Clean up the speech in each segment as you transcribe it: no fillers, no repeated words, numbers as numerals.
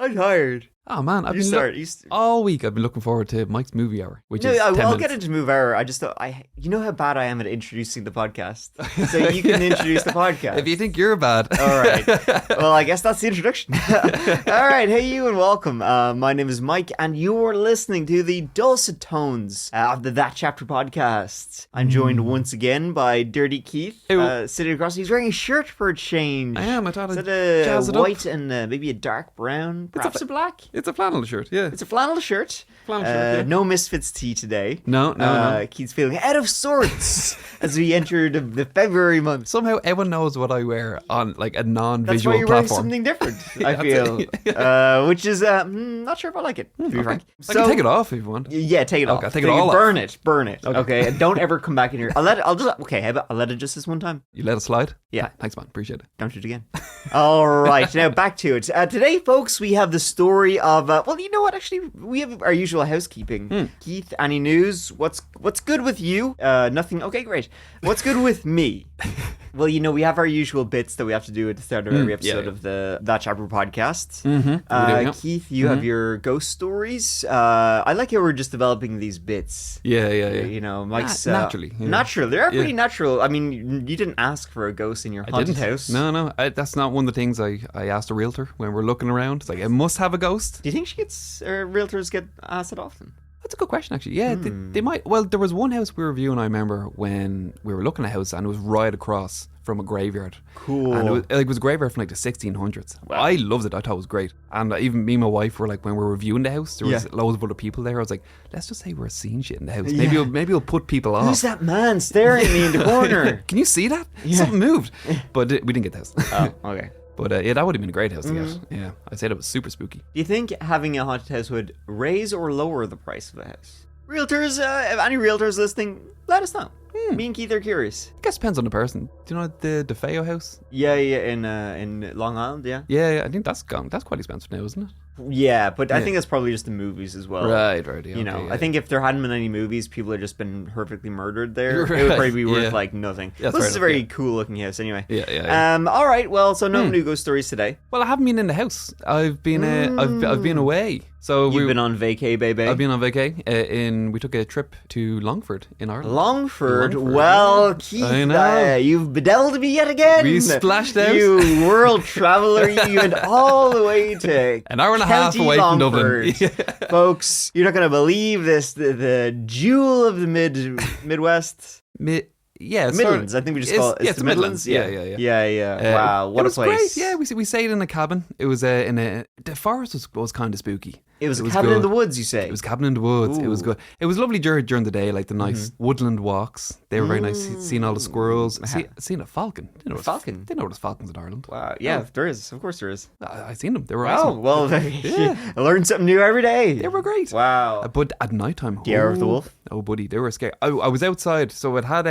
I'm tired. Oh man, all week I've been looking forward to Mike's movie hour, which is 10 I'll minutes. get into movie hour. I just thought you know how bad I am at introducing the podcast, so you can introduce the podcast. If you think you're bad, all right. Well, I guess that's the introduction. All right, hey you and welcome. My name is Mike, and you're listening to the dulcet tones of the That Chapter podcast. I'm joined once again by Dirty Keith, sitting across. He's wearing a shirt for a change. I am. I thought Is I'd it jazz it white up. and maybe a dark brown, perhaps a black? It's a flannel shirt, yeah. It's a flannel shirt. Yeah. No Misfits tea today. No. Keith's feeling out of sorts as we enter the February month. Somehow everyone knows what I wear on like a That's non-visual why you're wearing platform. something different, I That's feel. it. Which is, not sure if I like it, to be frank. I can take it off if you want. Yeah, take it off. Take it all burn off. Burn it. Okay. And don't ever come back in here. I'll let it just this one time. You let it slide? Yeah. Thanks, man. Appreciate it. Don't do it again. All right, now back to it. Today, folks, we have the story of. Well, you know what? Actually, we have our usual housekeeping. Keith, any news? What's good with you? Nothing. Okay, great. What's good with me? Well, you know, we have our usual bits that we have to do at the start of every episode of the That Chapter podcast. Keith, you have your ghost stories. I like how we're just developing these bits. Yeah. You know, Mike's naturally. Yeah. Natural. They're pretty natural. I mean, you didn't ask for a ghost in your haunted house. No. That's not one of the things I asked a realtor when we're looking around. It's like, it must have a ghost. Do you think realtors get asked it often? That's a good question, actually. Yeah, they might. Well, there was one house we were viewing, I remember, when we were looking at a house, and it was right across from a graveyard. Cool. And it was a graveyard from like the 1600s. Wow. I loved it. I thought it was great. And even me and my wife were like, when we were viewing the house, there was loads of other people there. I was like, let's just say we're seeing shit in the house. Maybe we'll put people off. Who's that man staring at me in the corner? Can you see that? Something moved. But we didn't get the house. Oh, okay. But that would have been a great house to get. Yeah, I'd say that was super spooky. Do you think having a haunted house would raise or lower the price of a house? Realtors, if any realtors listening, let us know. Me and Keith are curious. I guess it depends on the person. Do you know the DeFeo house? Yeah, in Long Island, yeah. Yeah, I think that's gone. That's quite expensive now, isn't it? Yeah, but I think that's probably just the movies as well. Right. Yeah, you know, I think if there hadn't been any movies, people had just been horrifically murdered there. It would probably be worth like nothing. Yeah, this is a very cool looking house anyway. Yeah. All right, well, so no new ghost stories today. Well, I haven't been in the house. I've been I've been away. So you've been on vacay, baby. I've been on vacay. We took a trip to Longford in Ireland. Longford? Well, Keith, I know. You've bedeviled me yet again. We splashed out. You world traveller. You went all the way to an hour and a half away from Dublin. Folks, you're not going to believe this. The jewel of the Midwest. Yeah, Midlands. I think we just call it. It's the Midlands. Yeah. Wow, what a place! Great. Yeah, we stayed in a cabin. It was the forest was kind of spooky. It was a cabin in the woods, you say? It was a cabin in the woods. Ooh. It was good. It was lovely during the day, like the nice woodland walks. They were very nice. Seeing all the squirrels. Seeing a falcon. Falcon? Didn't know there's falcons in Ireland. Wow. Yeah, there is. Of course there is. I seen them. They were Oh, awesome. well, I learned something new every day. They were great. Wow. But at night time, the hour of the wolf. Oh, buddy, they were scary. I was outside, so I'd had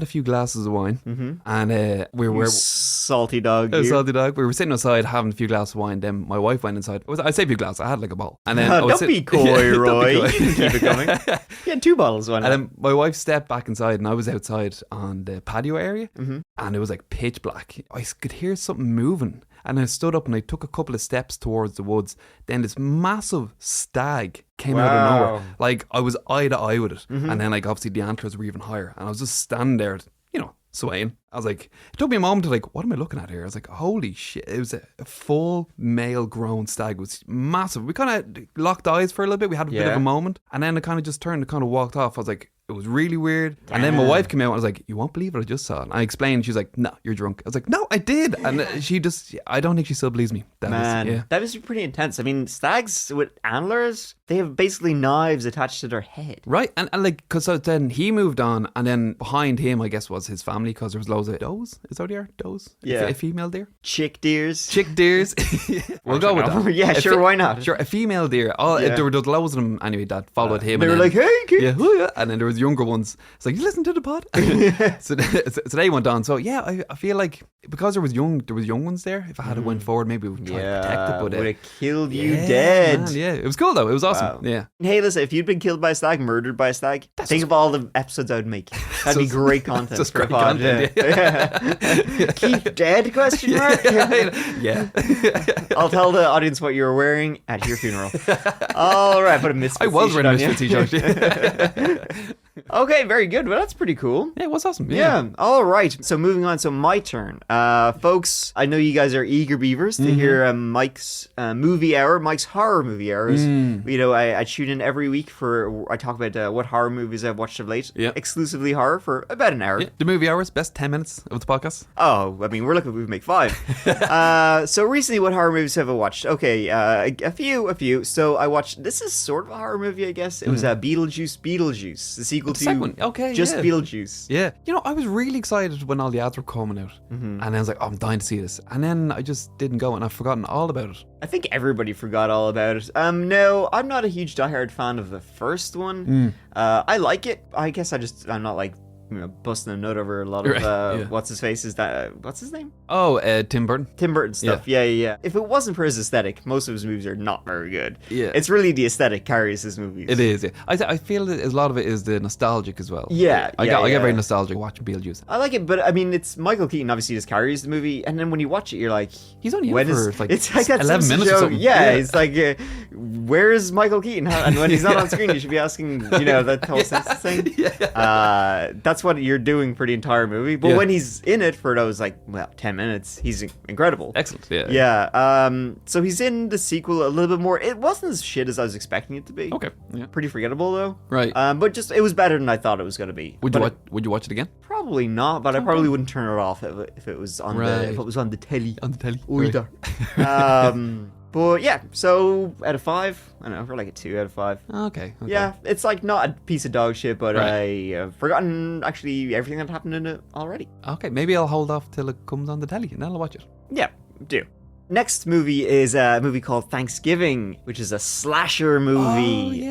a few glasses of wine, and we were salty dog. Salty dog. We were sitting outside having a few glasses of wine. Then my wife went inside. I'd say a few glasses. I had like a bottle, and then don't be coy, Roy. You can keep it coming. You had 2 bottles. Why not? And then my wife stepped back inside, and I was outside on the patio area, and it was like pitch black. I could hear something moving. And I stood up and I took a couple of steps towards the woods. Then this massive stag came out of nowhere. Like, I was eye to eye with it. And then, like, obviously the antlers were even higher. And I was just standing there, you know, swaying. I was like, it took me a moment to like, what am I looking at here? I was like, holy shit. It was a full male grown stag. It was massive. We kind of locked eyes for a little bit. We had a bit of a moment. And then I kind of just turned and kind of walked off. I was like, it was really weird. Damn. And then my wife came out and I was like, you won't believe what I just saw. And I explained. She was like, no, you're drunk. I was like, no, I did. And she just, I don't think she still believes me. That was pretty intense. I mean, stags with antlers, they have basically knives attached to their head. Right. And like, because then he moved on, and then behind him, I guess, was his family, because there was loads of does. Is that what they are? Does? Yeah. A female deer? Chick deers. Chick deers. We'll go with that. Yeah, sure, why not? Sure, a female deer. There were loads of them anyway that followed him. They were like, hey, kid. Yeah. And then there was younger ones. It's like, you listen to the pod. so they went on. So yeah, I feel like because there was young ones there. If I had went forward, maybe we would try to protect it. But would have killed you dead. Man, yeah, it was cool though. It was awesome. awesome. Yeah. Hey, listen, if you'd been killed by a stag, murdered by a stag, think of all the episodes I would make. That'd be great content. Just for great a pod, content. Yeah. Keith dead? Question mark. Yeah. I'll tell the audience what you were wearing at your funeral. All right, put a Misfits I was wearing a Misfits t-shirt. Okay, very good. Well, that's pretty cool. Yeah, it was awesome. Yeah. All right. So moving on. So my turn. Folks, I know you guys are eager beavers to hear Mike's movie hour, Mike's horror movie hours. You know, I tune in every week I talk about what horror movies I've watched of late. Yeah. Exclusively horror for about an hour. Yeah. The movie hours, best 10 minutes of the podcast. Oh, I mean, we're looking to make 5. So recently, what horror movies have I watched? Okay, a few. So I watched, this is sort of a horror movie, I guess. It was Beetlejuice, the sequel to second one. Okay, just yeah. Beetlejuice. Yeah. You know, I was really excited when all the ads were coming out. And I was like, oh, I'm dying to see this. And then I just didn't go, and I've forgotten all about it. I think everybody forgot all about it. No, I'm not a huge diehard fan of the first one. I like it. I guess I'm not like, you know, busting a nut over a lot of what's his face, is that what's his name? Oh, Tim Burton. Tim Burton stuff. Yeah. If it wasn't for his aesthetic, most of his movies are not very good. Yeah. It's really the aesthetic carries his movies. It is. Yeah. I feel that a lot of it is the nostalgic as well. I get very nostalgic watching Beetlejuice. I like it, but I mean, it's Michael Keaton obviously just carries the movie, and then when you watch it, you're like, he's only in for like it's like that 11 minutes show. or something. Yeah, it's like, where is Michael Keaton? And when he's not on screen, you should be asking, you know, that whole sense thing. That's what you're doing for the entire movie. But when he's in it for those 10 minutes, he's incredible. Excellent. So he's in the sequel a little bit more. It wasn't as shit as I was expecting it to be. Okay. Yeah. Pretty forgettable though. Right. But just it was better than I thought it was going to be. Would you watch it again? Probably not, but I probably wouldn't turn it off if it was on the telly. On the telly. Right. But yeah, so out of 5, I don't know, for like a 2 out of 5. Okay. Yeah, it's like not a piece of dog shit, but I've forgotten actually everything that happened in it already. Okay, maybe I'll hold off till it comes on the telly and then I'll watch it. Yeah, do. Next movie is a movie called Thanksgiving, which is a slasher movie,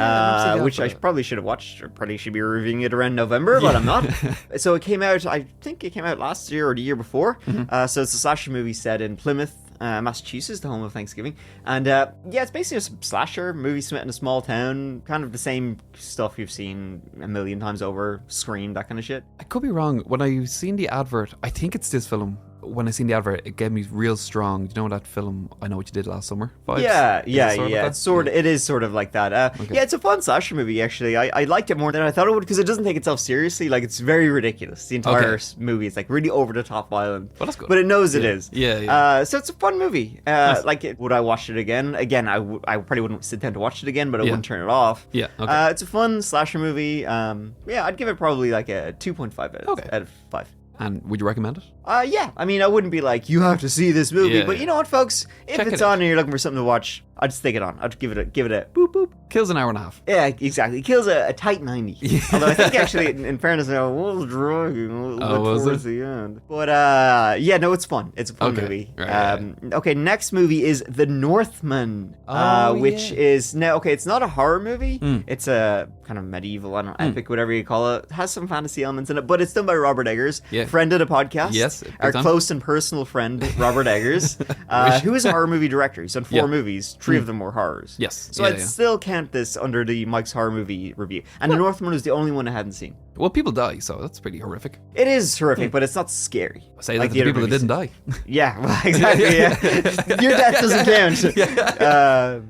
which I probably should have watched, or probably should be reviewing it around November, but I'm not. So it came out, I think it came out last year or the year before. So it's a slasher movie set in Plymouth, Massachusetts, the home of Thanksgiving. And it's basically a slasher movie set in a small town, kind of the same stuff you've seen a million times over, Scream, that kind of shit. I could be wrong. When I seen the advert, I think it's this film. When I seen the advert, it gave me real strong. You know that film, I Know What You Did Last Summer vibes? It is sort of like that. Yeah, it's a fun slasher movie, actually. I liked it more than I thought it would, because it doesn't take itself seriously. Like, it's very ridiculous. The entire movie is like really over the top violent. Well, that's good. But it knows it is. Yeah. So it's a fun movie. Would I watch it again? Again, I probably wouldn't sit down to watch it again, but I wouldn't turn it off. Yeah. Okay. It's a fun slasher movie. I'd give it probably like a 2.5 out of 5. And would you recommend it? Yeah. I mean, I wouldn't be like, you have to see this movie. But you know what, folks? If it's on and you're looking for something to watch, I'd stick it on. I'd give it a boop boop. Kills an hour and a half. Yeah, exactly. It kills a tight 90. Although I think actually, in fairness, I was dragging a little bit towards the end. But it's fun. It's a fun movie. Right, Okay, next movie is The Northman, which is now it's not a horror movie. It's a kind of medieval, I don't know, epic, whatever you call it. It has some fantasy elements in it, but it's done by Robert Eggers, friend of the podcast. Yes, our close and personal friend Robert Eggers, who is a horror movie director. He's done 4 movies. 3 of them were horrors. Yes. So I'd still count this under the Mike's horror movie review. And The Northman was the only one I hadn't seen. Well, people die, so that's pretty horrific. It is horrific, but it's not scary. Say like that to the people that didn't die. Yeah, well, exactly. Yeah. Your death doesn't count.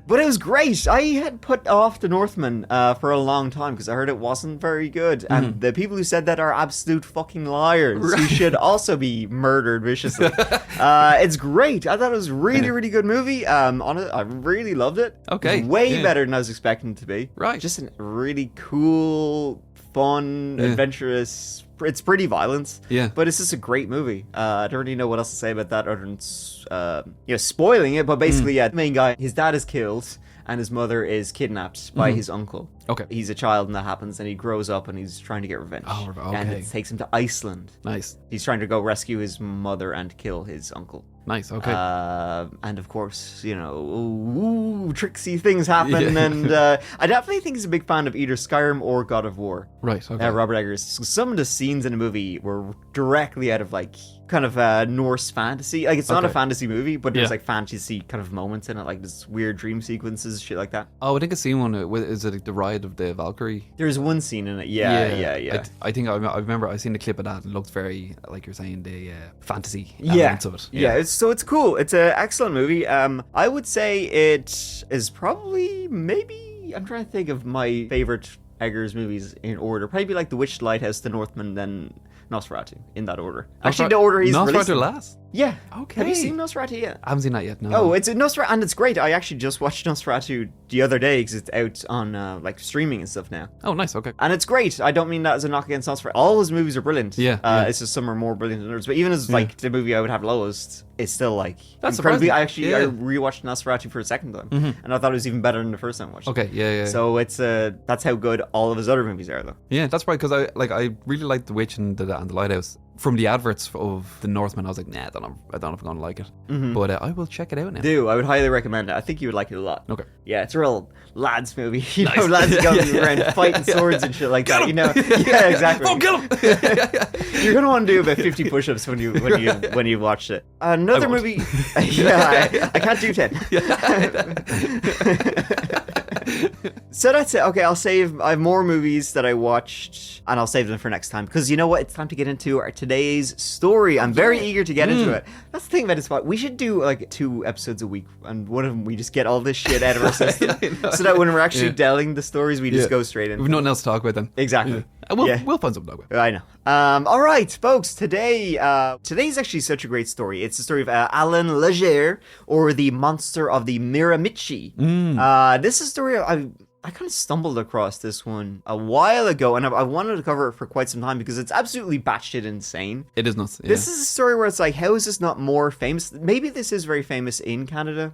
But it was great. I had put off The Northman for a long time because I heard it wasn't very good. And the people who said that are absolute fucking liars who should also be murdered viciously. It's great. I thought it was a really, really good movie. I really loved it. Okay. It was way better than I was expecting it to be. Right. Just a really cool, fun, adventurous. It's pretty violent. Yeah. But it's just a great movie. I don't really know what else to say about that other than spoiling it. But basically, the main guy, his dad is killed and his mother is kidnapped by his uncle. Okay. He's a child and that happens, and he grows up and he's trying to get revenge. Oh, okay. And it takes him to Iceland. Nice. He's trying to go rescue his mother and kill his uncle. Nice, okay. And of course, tricksy things happen. And I definitely think he's a big fan of either Skyrim or God of War. Right, okay. Robert Eggers. Some of the scenes in the movie were directly out of kind of Norse fantasy. Like, it's not a fantasy movie, but there's like fantasy kind of moments in it, like this weird dream sequences, shit like that. Oh, I think I've seen one. Is it like the Ride of the Valkyrie? There's one scene in it. Yeah. I think I remember I seen the clip of that. It looked very, like you're saying, the fantasy elements of it. Yeah. It's cool. It's an excellent movie. I would say it is probably maybe, I'm trying to think of my favorite Eggers movies in order. Probably like The Witch Lighthouse, The Northman, then Nosferatu, in that order. Actually, the order he's released. Nosferatu last? Yeah. Okay. Have you seen Nosferatu yet? I haven't seen that yet, no. Oh, it's a Nosferatu, and it's great. I actually just watched Nosferatu the other day because it's out on like streaming and stuff now. Oh, nice, okay. And it's great. I don't mean that as a knock against Nosferatu. All his movies are brilliant. Yeah. It's just some are more brilliant than others. But even as like the movie I would have lowest, it's still like That's incredibly. surprising. I rewatched Nosferatu for a second time, and I thought it was even better than the first time I watched. Okay, yeah. So it's that's how good all of his other movies are, though. Yeah, that's right, because I really liked The Witch and the Lighthouse. From the adverts of The Northman, I was like, nah, I don't know if I'm going to like it. But I will check it out now. I would highly recommend it. I think you would like it a lot. Okay. Yeah, it's a real lads movie. You know, lads going around fighting swords and shit like that. You know, yeah, exactly. Oh, get him! You're gonna want to do about 50 push-ups when you watch it. Another movie. I can't do 10. So that's it. Okay, I have more movies that I watched, and I'll save them for next time, because you know what? It's time to get into our today's story. I'm very eager to get into it. That's the thing about this spot. We should do like 2 episodes a week, and one of them we just get all this shit out of our system, so that when we're actually telling the stories, we just go straight in. We've nothing else to talk about then. Exactly. We'll find something to talk about. I know. All right, folks. Today's actually such a great story. It's the story of Allan Legere, or the Monster of the Miramichi. This is a story I kind of stumbled across this one a while ago, and I wanted to cover it for quite some time because it's absolutely batshit insane. It is nuts. Yeah. This is a story where it's like, how is this not more famous? Maybe this is very famous in Canada.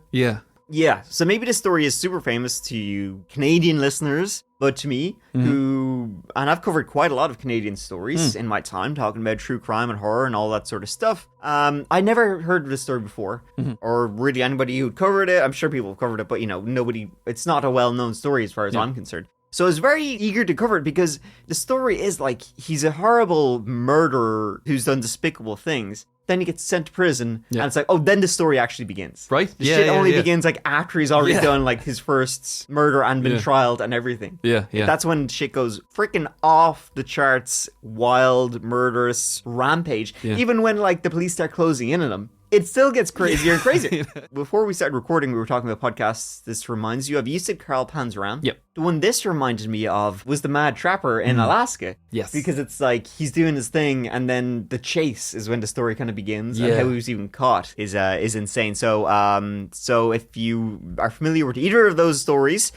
Yeah, so maybe this story is super famous to you Canadian listeners, but to me, and I've covered quite a lot of Canadian stories in my time, talking about true crime and horror and all that sort of stuff. I never heard of this story before, or really anybody who'd covered it. I'm sure people have covered it, but nobody, it's not a well-known story as far as I'm concerned. So I was very eager to cover it because the story is like, he's a horrible murderer who's done despicable things. Then he gets sent to prison, and it's like, oh, then the story actually begins. Right? The shit only begins like after he's already done like his first murder and been trialed and everything. Yeah. That's when shit goes freaking off the charts, wild, murderous rampage. Even when like the police start closing in on him, it still gets crazier and crazier. Before we started recording, we were talking about podcasts. This reminds you of, you said Carl Panzeram. Yep. The one this reminded me of was The Mad Trapper in Alaska. Yes. Because it's like, he's doing his thing, and then the chase is when the story kind of begins, and how he was even caught is insane. So if you are familiar with either of those stories,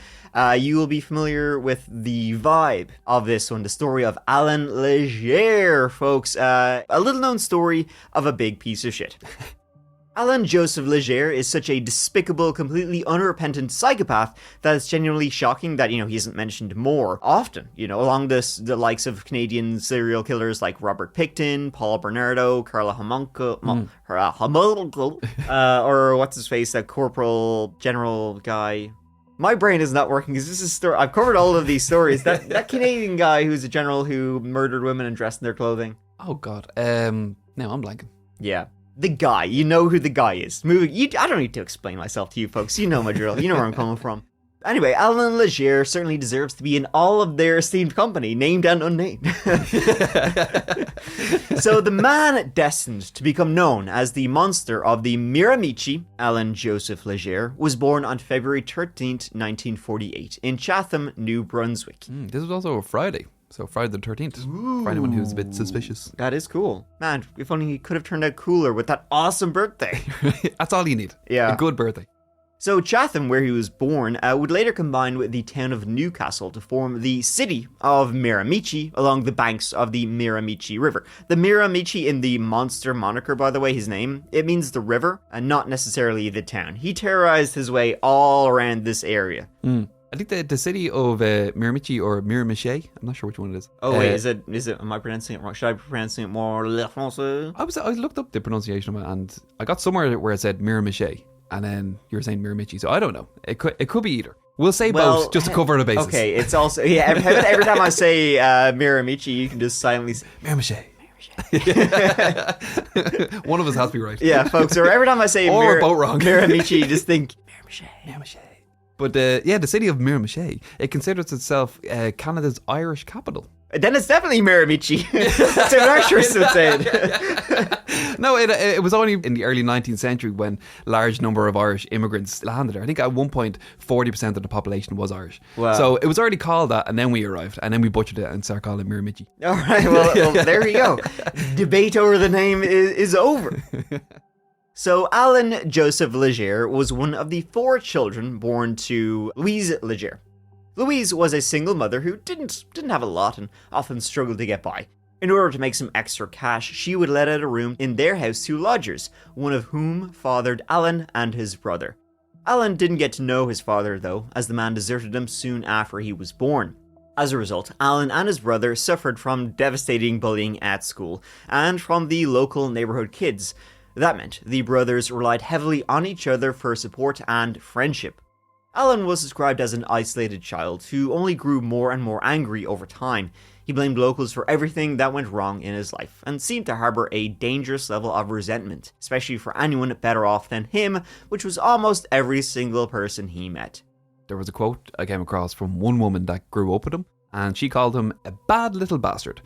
you will be familiar with the vibe of this one, the story of Allan Legere, folks. A little known story of a big piece of shit. Allan Joseph Legere is such a despicable, completely unrepentant psychopath that it's genuinely shocking that, he isn't mentioned more often, along the likes of Canadian serial killers like Robert Pickton, Paul Bernardo, Carla Homunco, or what's his face, that corporal general guy. My brain is not working because this is story. I've covered all of these stories. That Canadian guy who's a general who murdered women and dressed in their clothing. Oh God. Now I'm blanking. Yeah. The guy. You know who the guy is. I don't need to explain myself to you folks. You know my drill. You know where I'm coming from. Anyway, Allan Legere certainly deserves to be in all of their esteemed company, named and unnamed. So the man destined to become known as the monster of the Miramichi, Allan Joseph Legere, was born on February 13th, 1948, in Chatham, New Brunswick. This was also a Friday. So Friday the 13th. Ooh. For anyone who's a bit suspicious. That is cool. Man, if only he could have turned out cooler with that awesome birthday. That's all you need. Yeah. A good birthday. So Chatham, where he was born, would later combine with the town of Newcastle to form the city of Miramichi along the banks of the Miramichi River. The Miramichi, in the monster moniker, by the way, his name, it means the river and not necessarily the town. He terrorized his way all around this area. I think the city of Miramichi or Miramichi, I'm not sure which one it is. Oh wait, is it? Am I pronouncing it wrong? Should I be pronouncing it more le français? I looked up the pronunciation of it, and I got somewhere where it said Miramichi, and then you were saying Miramichi, so I don't know. It could be either. We'll say both, just to cover the bases. Okay, it's also, every time I say Miramichi, you can just silently say Miramichi. One of us has to be right. Yeah, folks, or every time I say Or we're both wrong. Miramichi, just think Miramichi. But the city of Miramichi, it considers itself Canada's Irish capital. Then it's definitely Miramichi. That's what Irish would say. No, it was only in the early 19th century when large number of Irish immigrants landed there. I think at one point 40% of the population was Irish. Wow. So it was already called that, and then we arrived, and then we butchered it and started calling it Miramichi. All right, well, there you go. Debate over the name is over. So Allan Joseph Legere was one of the 4 children born to Louise Legere. Louise was a single mother who didn't have a lot and often struggled to get by. In order to make some extra cash, she would let out a room in their house to lodgers, one of whom fathered Allan and his brother. Allan didn't get to know his father though, as the man deserted him soon after he was born. As a result, Allan and his brother suffered from devastating bullying at school, and from the local neighborhood kids. That meant the brothers relied heavily on each other for support and friendship. Allan was described as an isolated child who only grew more and more angry over time. He blamed locals for everything that went wrong in his life, and seemed to harbour a dangerous level of resentment, especially for anyone better off than him, which was almost every single person he met. There was a quote I came across from one woman that grew up with him, and she called him a bad little bastard.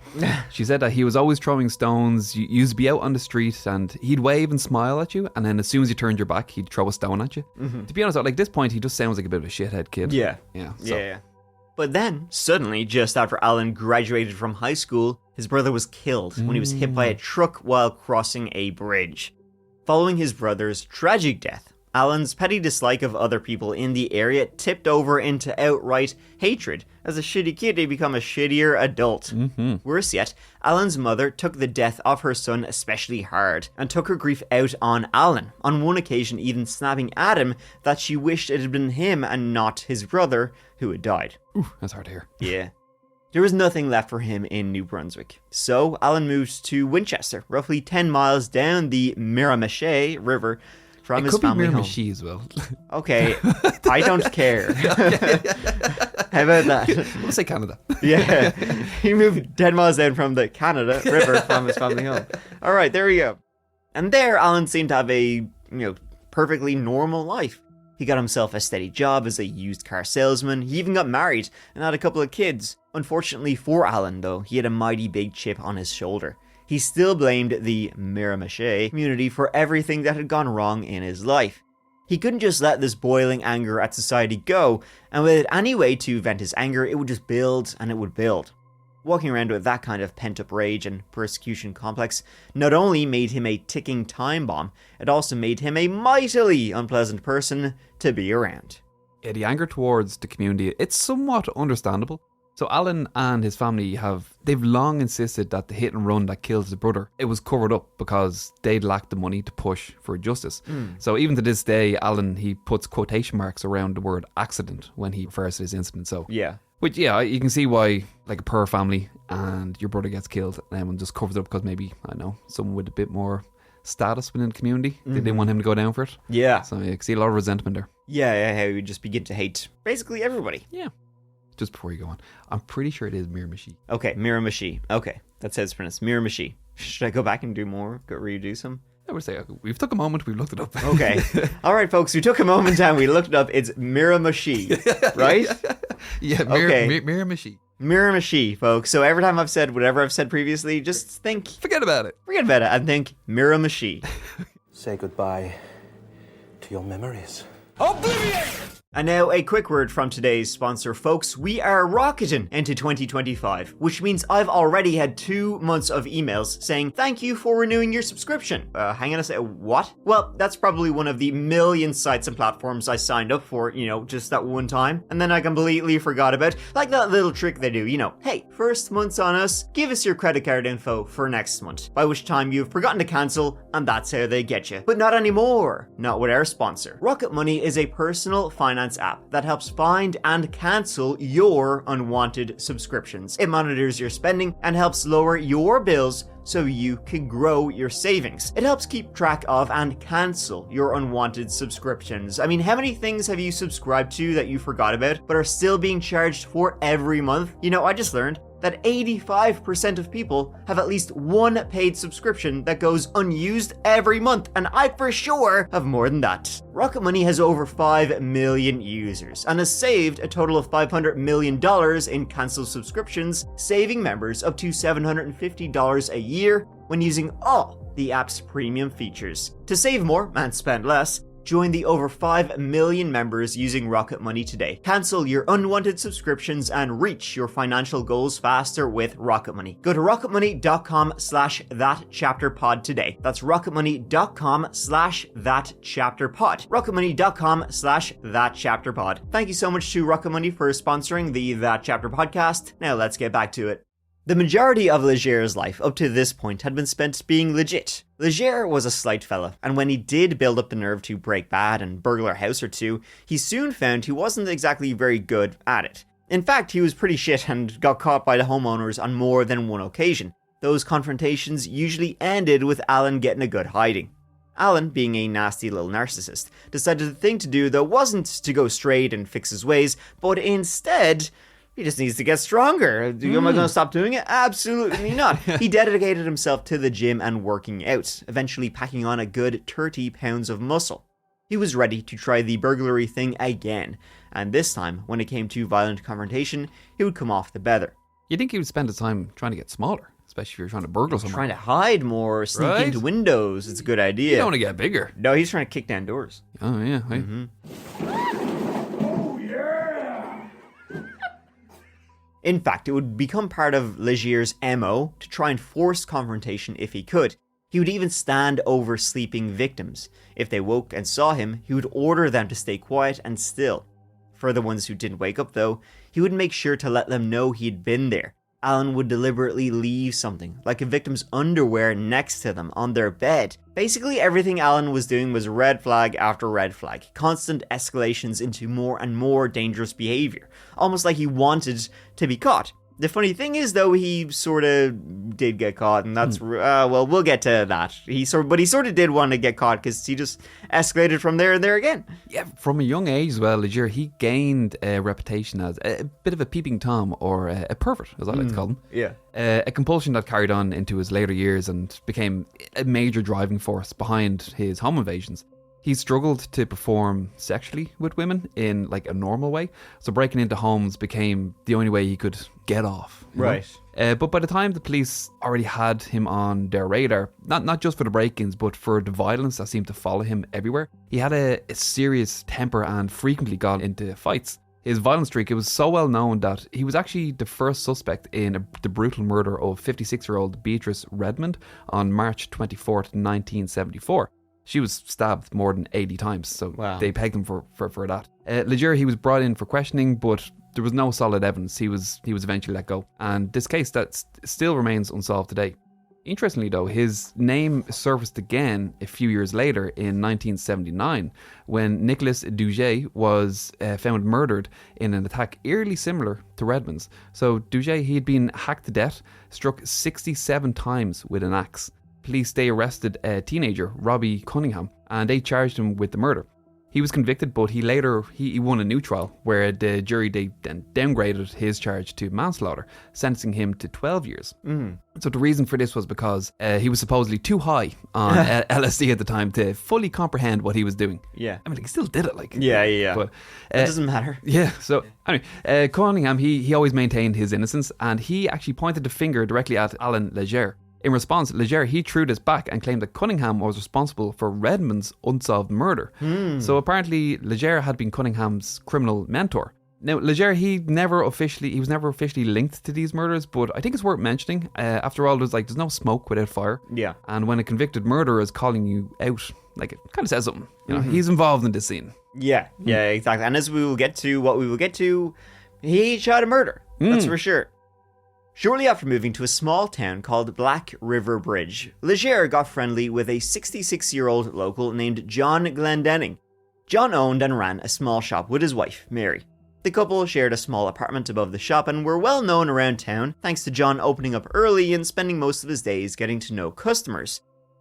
She said that he was always throwing stones, you used to be out on the street, and he'd wave and smile at you, and then as soon as you turned your back, he'd throw a stone at you. Mm-hmm. To be honest, like this point, he just sounds like a bit of a shithead kid. Yeah. So. Yeah. But then, suddenly, just after Allan graduated from high school, his brother was killed when he was hit by a truck while crossing a bridge. Following his brother's tragic death, Allan's petty dislike of other people in the area tipped over into outright hatred. As a shitty kid, he became a shittier adult. Mm-hmm. Worse yet, Allan's mother took the death of her son especially hard, and took her grief out on Allan, on one occasion even snapping at him that she wished it had been him and not his brother who had died. Ooh, that's hard to hear. Yeah. There was nothing left for him in New Brunswick, so Allan moved to Winchester, roughly 10 miles down the Miramichi River, from his family home. It could be Miramichi as well. Okay, I don't care. How about that? We'll say Canada. Yeah, he moved 10 miles down from the Canada River from his family home. All right, there we go. And there, Allan seemed to have a, perfectly normal life. He got himself a steady job as a used car salesman. He even got married and had a couple of kids. Unfortunately for Allan, though, he had a mighty big chip on his shoulder. He still blamed the Miramichi community for everything that had gone wrong in his life. He couldn't just let this boiling anger at society go, and without any way to vent his anger, it would just build and it would build. Walking around with that kind of pent-up rage and persecution complex not only made him a ticking time bomb, it also made him a mightily unpleasant person to be around. Yeah, the anger towards the community, it's somewhat understandable. So Allan and his family they've long insisted that the hit and run that killed his brother, it was covered up because they'd lacked the money to push for justice. So even to this day, Allan, he puts quotation marks around the word accident when he refers to this incident. So yeah. Which, yeah, you can see why, like a poor family and your brother gets killed and everyone just covers it up because maybe, I don't know, someone with a bit more status within the community, they didn't want him to go down for it. Yeah. So you can see a lot of resentment there. Yeah, how you just begin to hate basically everybody. Yeah. Just before you go on, I'm pretty sure it is Miramichi. Okay, Miramichi. Okay, that's how it's pronounced. Miramichi. Should I go back and do more? Go redo some? I would say we've took a moment, we've looked it up. Okay. All right, folks, we took a moment and we looked it up. It's Miramichi, right? Yeah, Miramichi. Miramichi, folks. So every time I've said whatever I've said previously, just think... Forget about it and think Miramichi. Say goodbye to your memories. Oblivion! And now a quick word from today's sponsor, folks. We are rocketing into 2025, which means I've already had 2 months of emails saying, thank you for renewing your subscription. Hang on a second, what? Well, that's probably one of the million sites and platforms I signed up for, just that one time. And then I completely forgot about, like that little trick they do, hey, first month's on us, give us your credit card info for next month. By which time you've forgotten to cancel, and that's how they get you. But not anymore. Not with our sponsor. Rocket Money is a personal finance app that helps find and cancel your unwanted subscriptions. It monitors your spending and helps lower your bills so you can grow your savings. It helps keep track of and cancel your unwanted subscriptions. I mean, how many things have you subscribed to that you forgot about but are still being charged for every month? I just learned that 85% of people have at least one paid subscription that goes unused every month, and I for sure have more than that. Rocket Money has over 5 million users and has saved a total of $500 million in cancelled subscriptions, saving members up to $750 a year when using all the app's premium features. To save more and spend less, join the over 5 million members using Rocket Money today. Cancel your unwanted subscriptions and reach your financial goals faster with Rocket Money. Go to rocketmoney.com/thatchapterpod today. That's rocketmoney.com/thatchapterpod. rocketmoney.com/thatchapterpod. Thank you so much to Rocket Money for sponsoring the That Chapter podcast. Now let's get back to it. The majority of Legere's life up to this point had been spent being legit. Legere was a slight fella, and when he did build up the nerve to break bad and burgle a house or two, he soon found he wasn't exactly very good at it. In fact, he was pretty shit and got caught by the homeowners on more than one occasion. Those confrontations usually ended with Allan getting a good hiding. Allan, being a nasty little narcissist, decided the thing to do though wasn't to go straight and fix his ways, but instead, he just needs to get stronger. Am I going to stop doing it? Absolutely not. He dedicated himself to the gym and working out, eventually packing on a good 30 pounds of muscle. He was ready to try the burglary thing again, and this time, when it came to violent confrontation, he would come off the better. You think he would spend his time trying to get smaller, especially if you're trying to burgle someone? Trying to hide more, sneak Right? into windows. It's a good idea. You don't want to get bigger. No, he's trying to kick down doors. Oh, yeah. Right? In fact, it would become part of Legere's MO to try and force confrontation if he could. He would even stand over sleeping victims. If they woke and saw him, he would order them to stay quiet and still. For the ones who didn't wake up though, he would make sure to let them know he'd been there. Allan would deliberately leave something, like a victim's underwear, next to them on their bed. Basically, everything Allan was doing was red flag after red flag, constant escalations into more and more dangerous behavior, almost like he wanted to be caught. The funny thing is, though, he sort of did get caught, and that's, well, we'll get to that. But he sort of did want to get caught, because he just escalated from there and there again. Yeah, from a young age as well, Legere, he gained a reputation as a bit of a peeping Tom, or a pervert, as I like to call him. Yeah. A compulsion that carried on into his later years and became a major driving force behind his home invasions. He struggled to perform sexually with women in like a normal way, so breaking into homes became the only way he could get off. Right. But by the time the police already had him on their radar, not just for the break-ins, but for the violence that seemed to follow him everywhere, he had a serious temper and frequently got into fights. His violent streak, it was so well known that he was actually the first suspect in the brutal murder of 56-year-old Beatrice Redmond on March 24th, 1974. She was stabbed more than 80 times, so Wow. They pegged him for that. Legere, he was brought in for questioning, but there was no solid evidence. He was eventually let go. And this case that still remains unsolved today. Interestingly though, his name surfaced again a few years later in 1979 when Nicholas Duget was found murdered in an attack eerily similar to Redmond's. So Duget, he had been hacked to death, struck 67 times with an axe. Police, they arrested a teenager, Robbie Cunningham, and they charged him with the murder. He was convicted, but he won a new trial where the jury, they then downgraded his charge to manslaughter, sentencing him to 12 years. So the reason for this was because he was supposedly too high on LSD at the time to fully comprehend what he was doing. Yeah. I mean, he still did it, like. Yeah. But It doesn't matter. yeah, so anyway, Cunningham, he always maintained his innocence, and he actually pointed the finger directly at Allan Legere. In response, Legere, he threw this back and claimed that Cunningham was responsible for Redmond's unsolved murder. So apparently, Legere had been Cunningham's criminal mentor. Now, Legere, he was never officially linked to these murders, but I think it's worth mentioning. After all, there's no smoke without fire. Yeah. And when a convicted murderer is calling you out, like, it kind of says something. You know, he's involved in this scene. Yeah, exactly. And as we will get to, he shot a murder. That's for sure. Shortly after moving to a small town called Black River Bridge, Legere got friendly with a 66-year-old local named John Glendenning. John owned and ran a small shop with his wife, Mary. The couple shared a small apartment above the shop and were well known around town thanks to John opening up early and spending most of his days getting to know customers.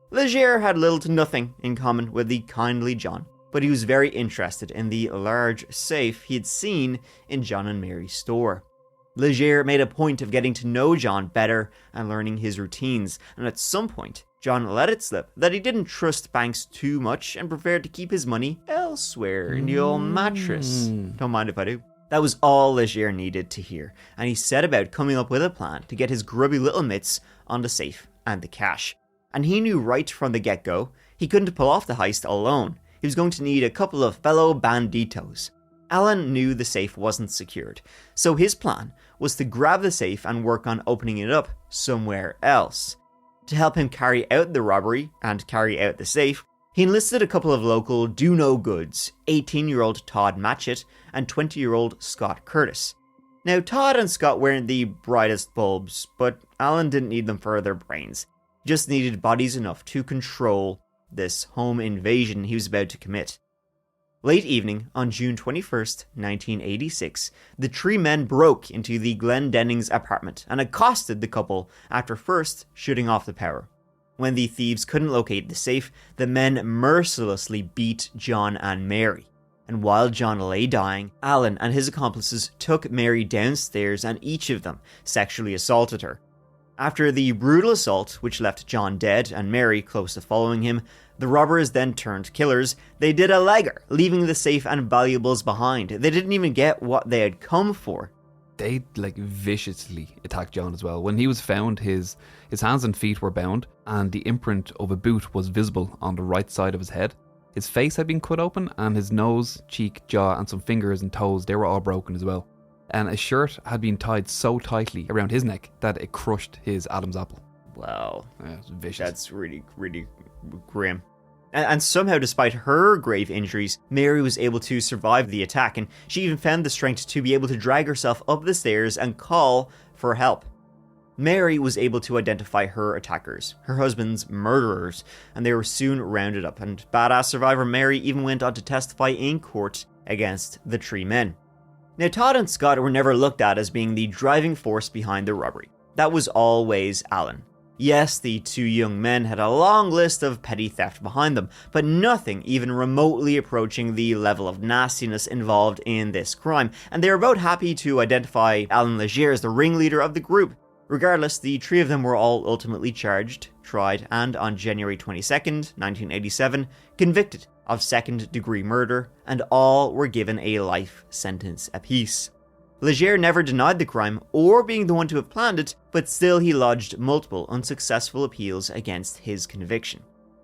Legere had little to nothing in common with the kindly John, but he was very interested in the large safe he had seen in John and Mary's store. Legere made a point of getting to know John better and learning his routines, and at some point, John let it slip that he didn't trust banks too much and preferred to keep his money elsewhere in the old mattress. Don't mind if I do. That was all Legere needed to hear, and he set about coming up with a plan to get his grubby little mitts on the safe and the cash. And he knew right from the get-go, he couldn't pull off the heist alone. He was going to need a couple of fellow banditos. Allan knew the safe wasn't secured, so his plan was to grab the safe and work on opening it up somewhere else. To help him carry out the robbery and carry out the safe, he enlisted a couple of local do-no-goods, 18-year-old Todd Matchett and 20-year-old Scott Curtis. Now, Todd and Scott weren't the brightest bulbs, but Allan didn't need them for their brains. He just needed bodies enough to control this home invasion he was about to commit. Late evening on June 21st, 1986, the three men broke into the Glendenning's apartment and accosted the couple after first shutting off the power. When the thieves couldn't locate the safe, the men mercilessly beat John and Mary. And while John lay dying, Allan and his accomplices took Mary downstairs and each of them sexually assaulted her. After the brutal assault, which left John dead and Mary close to following him, the robbers then turned killers. They did a legger, leaving the safe and valuables behind. They didn't even get what they had come for. They viciously attacked John as well. When he was found, his hands and feet were bound, and the imprint of a boot was visible on the right side of his head. His face had been cut open, and his nose, cheek, jaw, and some fingers and toes, they were all broken as well. And a shirt had been tied so tightly around his neck that it crushed his Adam's apple. Wow. Yeah, it was vicious. That's really, really grim. And somehow, despite her grave injuries, Mary was able to survive the attack, and she even found the strength to be able to drag herself up the stairs and call for help. Mary was able to identify her attackers, her husband's murderers, and they were soon rounded up, and badass survivor Mary even went on to testify in court against the three men. Now, Todd and Scott were never looked at as being the driving force behind the robbery. That was always Allan. Yes, the two young men had a long list of petty theft behind them, but nothing even remotely approaching the level of nastiness involved in this crime, and they were both happy to identify Allan Legere as the ringleader of the group. Regardless, the three of them were all ultimately charged, tried, and on January 22nd, 1987, convicted of second-degree murder, and all were given a life sentence apiece. Legere never denied the crime or being the one to have planned it, but still he lodged multiple unsuccessful appeals against his conviction.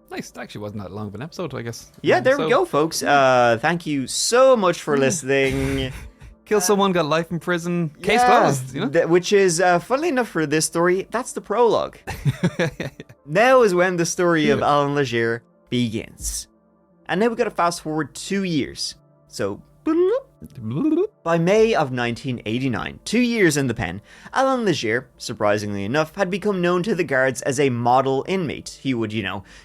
Nice. That actually wasn't that long of an episode, I guess. Yeah, there we go, folks. Thank you so much for listening. Kill someone, got life in prison, case closed. You know? Which is, funnily enough for this story, that's the prologue. Now is when the story of Allan Legere begins. And now we've got to fast forward 2 years. So, by May of 1989, 2 years in the pen, Allan Legere, surprisingly enough, had become known to the guards as a model inmate. He would,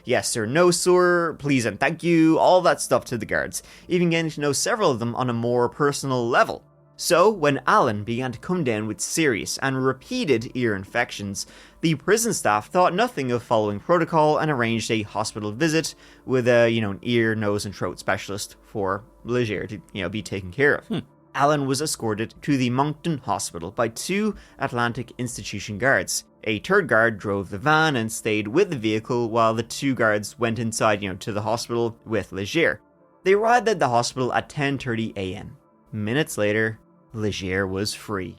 yes sir, no sir, please and thank you, all that stuff to the guards, even getting to know several of them on a more personal level. So, when Allan began to come down with serious and repeated ear infections, the prison staff thought nothing of following protocol and arranged a hospital visit with an ear, nose, and throat specialist for Legere to, be taken care of. Allan was escorted to the Moncton Hospital by 2 Atlantic Institution guards. A third guard drove the van and stayed with the vehicle while the 2 guards went inside, to the hospital with Legere. They arrived at the hospital at 10:30 a.m. Minutes later, Legere was free.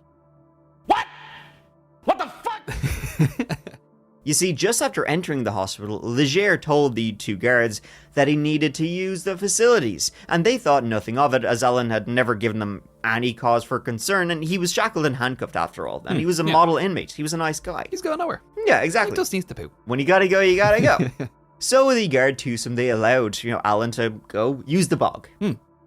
What? What the fuck? You see, just after entering the hospital, Legere told the 2 guards that he needed to use the facilities, and they thought nothing of it as Allan had never given them any cause for concern, and he was shackled and handcuffed after all, and he was a model inmate. He was a nice guy. He's going nowhere. Yeah, exactly. He just needs to poop. When you gotta go, you gotta go. So the guard twosome, they allowed, Allan to go use the bog.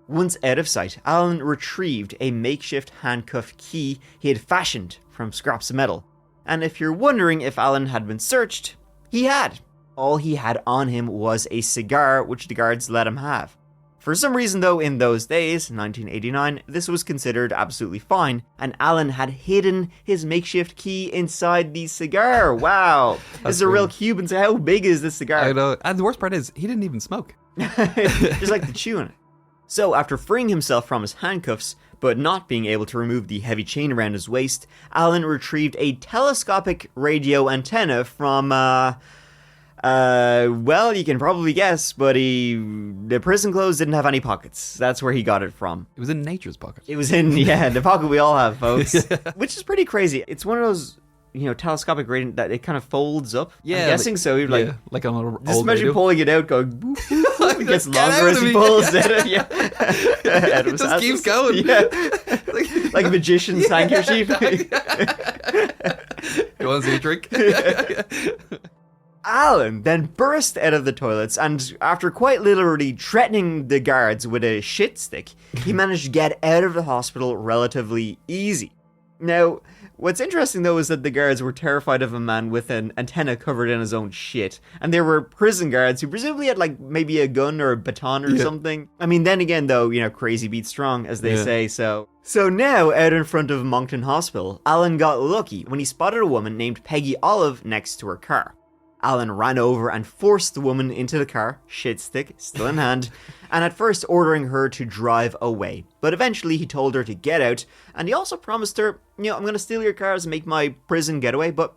Once out of sight, Allan retrieved a makeshift handcuff key he had fashioned from scraps of metal. And if you're wondering if Allan had been searched, he had. All he had on him was a cigar, which the guards let him have. For some reason though, in those days, 1989, this was considered absolutely fine, and Allan had hidden his makeshift key inside the cigar. Wow. This is a real Cuban, so how big is this cigar? I know. And the worst part is, he didn't even smoke. Just like the chewing it. So, after freeing himself from his handcuffs, But not being able to remove the heavy chain around his waist, Allan retrieved a telescopic radio antenna from, well, you can probably guess, but the prison clothes didn't have any pockets. That's where he got it from. It was in nature's pocket. It was in, the pocket we all have, folks. Which is pretty crazy. It's one of those, telescopic radio that it kind of folds up. Yeah. I'm guessing so. You're like, like on an just old imagine radio. pulling it out, going, boop, boop, boop. It gets Get longer out as of he me. pulls it. Yeah. It just keeps going. Yeah. Like a magician's handkerchief. You want to see a trick? Allan then burst out of the toilets and, after quite literally threatening the guards with a shit stick, he managed to get out of the hospital relatively easy. Now, what's interesting though is that the guards were terrified of a man with an antenna covered in his own shit, and there were prison guards who presumably had like maybe a gun or a baton or something. I mean, then again though, crazy beats strong, as they say, so... So now, out in front of Moncton Hospital, Allan got lucky when he spotted a woman named Peggy Olive next to her car. Allan ran over and forced the woman into the car, shit stick still in hand, and at first ordering her to drive away. But eventually he told her to get out, and he also promised her, I'm going to steal your cars and make my prison getaway, but,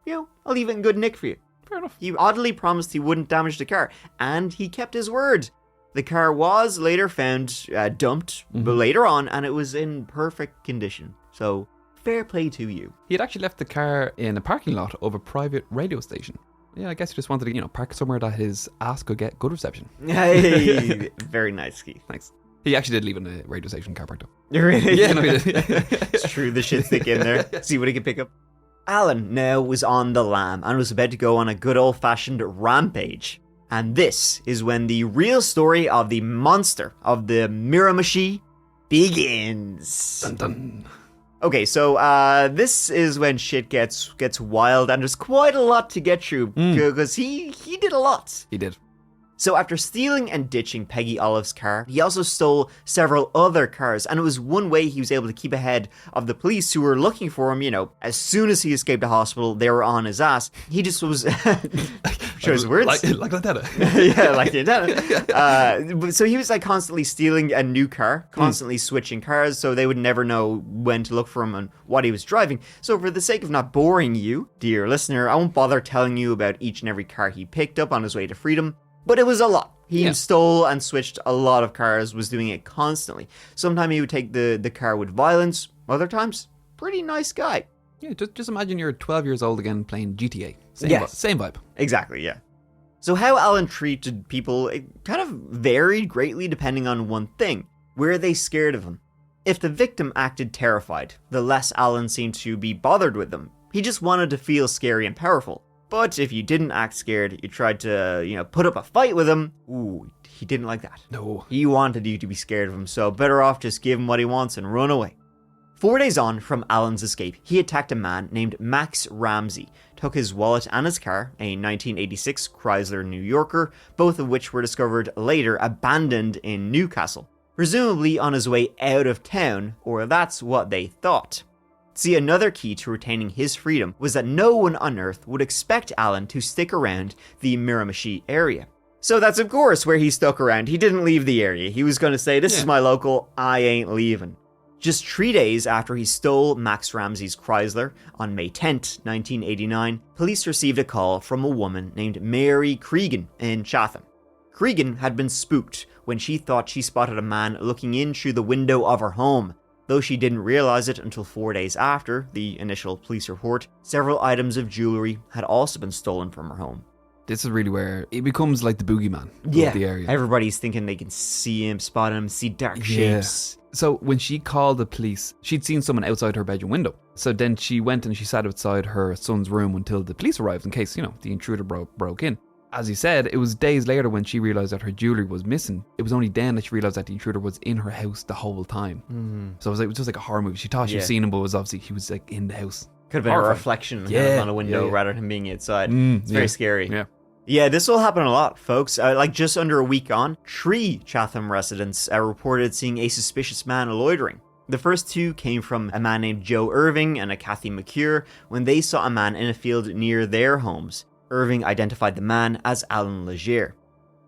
I'll leave it in good nick for you. Fair enough. He oddly promised he wouldn't damage the car, and he kept his word. The car was later found dumped, but later on, and it was in perfect condition. So, fair play to you. He had actually left the car in a parking lot of a private radio station. Yeah, I guess he just wanted to, park somewhere that his ass could get good reception. Hey, very nice, Keith. Thanks. He actually did leave in a radio station car park though. Really? Yeah, no, he did. It's true, the shit stick in there. See what he can pick up. Allan now was on the lam and was about to go on a good old-fashioned rampage. And this is when the real story of the monster of the Miramichi begins. Dun, dun. Okay, so this is when shit gets wild, and there's quite a lot to get through because he did a lot. He did. So after stealing and ditching Peggy Olive's car, he also stole several other cars, and it was one way he was able to keep ahead of the police who were looking for him. As soon as he escaped the hospital, they were on his ass. He just was... Shows words. Like that. Yeah, like the antenna. So he was like constantly stealing a new car, constantly switching cars, so they would never know when to look for him and what he was driving. So for the sake of not boring you, dear listener, I won't bother telling you about each and every car he picked up on his way to freedom, but it was a lot. He stole and switched a lot of cars, was doing it constantly. Sometimes he would take the car with violence, other times, pretty nice guy. Yeah, just imagine you're 12 years old again playing GTA. Same vibe. Exactly, yeah. So how Allan treated people, it kind of varied greatly depending on one thing. Were they scared of him? If the victim acted terrified, the less Allan seemed to be bothered with them. He just wanted to feel scary and powerful. But if you didn't act scared, you tried to, put up a fight with him, ooh, he didn't like that. No. He wanted you to be scared of him, so better off just give him what he wants and run away. 4 days on from Allan's escape, he attacked a man named Max Ramsey, took his wallet and his car, a 1986 Chrysler New Yorker, both of which were discovered later abandoned in Newcastle, presumably on his way out of town, or that's what they thought. See, another key to retaining his freedom was that no one on Earth would expect Allan to stick around the Miramichi area. So that's of course where he stuck around. He didn't leave the area. He was going to say, this is my local, I ain't leaving. Just 3 days after he stole Max Ramsey's Chrysler, on May 10th, 1989, police received a call from a woman named Mary Cregan in Chatham. Cregan had been spooked when she thought she spotted a man looking in through the window of her home. Though she didn't realize it until 4 days after the initial police report, several items of jewelry had also been stolen from her home. This is really where it becomes like the boogeyman of the area. Everybody's thinking they can see him, spot him, see dark shapes. So when she called the police, she'd seen someone outside her bedroom window. So then she went and she sat outside her son's room until the police arrived in case, the intruder broke in. As he said, it was days later when she realised that her jewellery was missing. It was only then that she realised that the intruder was in her house the whole time. So it was just like a horror movie. She thought she was seeing him, but he was like in the house. Could have been a reflection on a window rather than being outside. It's very scary. Yeah, this will happen a lot, folks. Like just under a week on, 3 Chatham residents reported seeing a suspicious man loitering. The first 2 came from a man named Joe Irving and a Kathy McCure when they saw a man in a field near their homes. Irving identified the man as Allan Legere.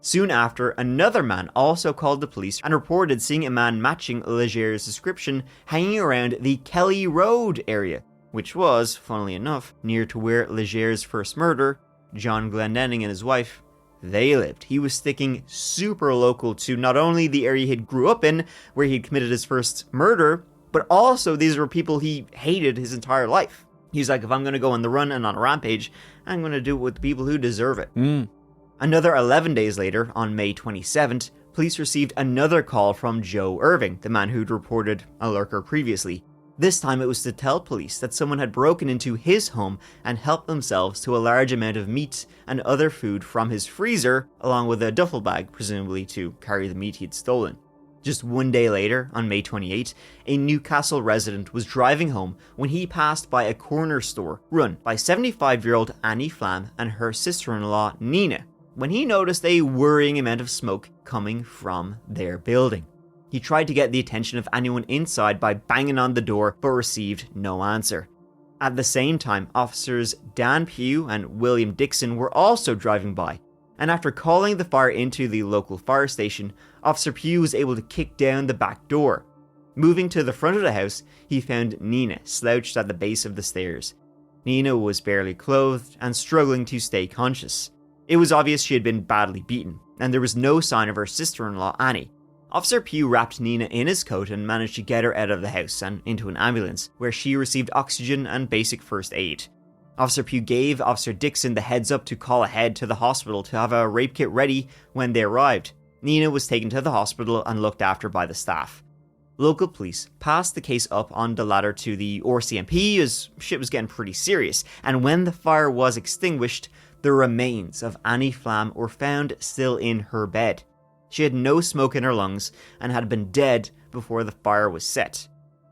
Soon after, another man also called the police and reported seeing a man matching Legere's description hanging around the Kelly Road area, which was, funnily enough, near to where Legere's first murder, John Glendenning and his wife, they lived. He was sticking super local to not only the area he grew up in, where he'd committed his first murder, but also these were people he hated his entire life. He's like, if I'm going to go on the run and on a rampage, I'm going to do it with the people who deserve it. Another 11 days later, on May 27th, police received another call from Joe Irving, the man who'd reported a lurker previously. This time it was to tell police that someone had broken into his home and helped themselves to a large amount of meat and other food from his freezer, along with a duffel bag, presumably to carry the meat he'd stolen. Just one day later, on May 28, a Newcastle resident was driving home when he passed by a corner store run by 75-year-old Annie Flam and her sister-in-law Nina, when he noticed a worrying amount of smoke coming from their building. He tried to get the attention of anyone inside by banging on the door, but received no answer. At the same time, officers Dan Pugh and William Dixon were also driving by, and after calling the fire into the local fire station, Officer Pugh was able to kick down the back door. Moving to the front of the house, he found Nina slouched at the base of the stairs. Nina was barely clothed and struggling to stay conscious. It was obvious she had been badly beaten, and there was no sign of her sister-in-law Annie. Officer Pugh wrapped Nina in his coat and managed to get her out of the house and into an ambulance, where she received oxygen and basic first aid. Officer Pugh gave Officer Dixon the heads up to call ahead to the hospital to have a rape kit ready when they arrived. Nina was taken to the hospital and looked after by the staff. Local police passed the case up on the ladder to the RCMP as shit was getting pretty serious, and when the fire was extinguished, the remains of Annie Flam were found still in her bed. She had no smoke in her lungs and had been dead before the fire was set.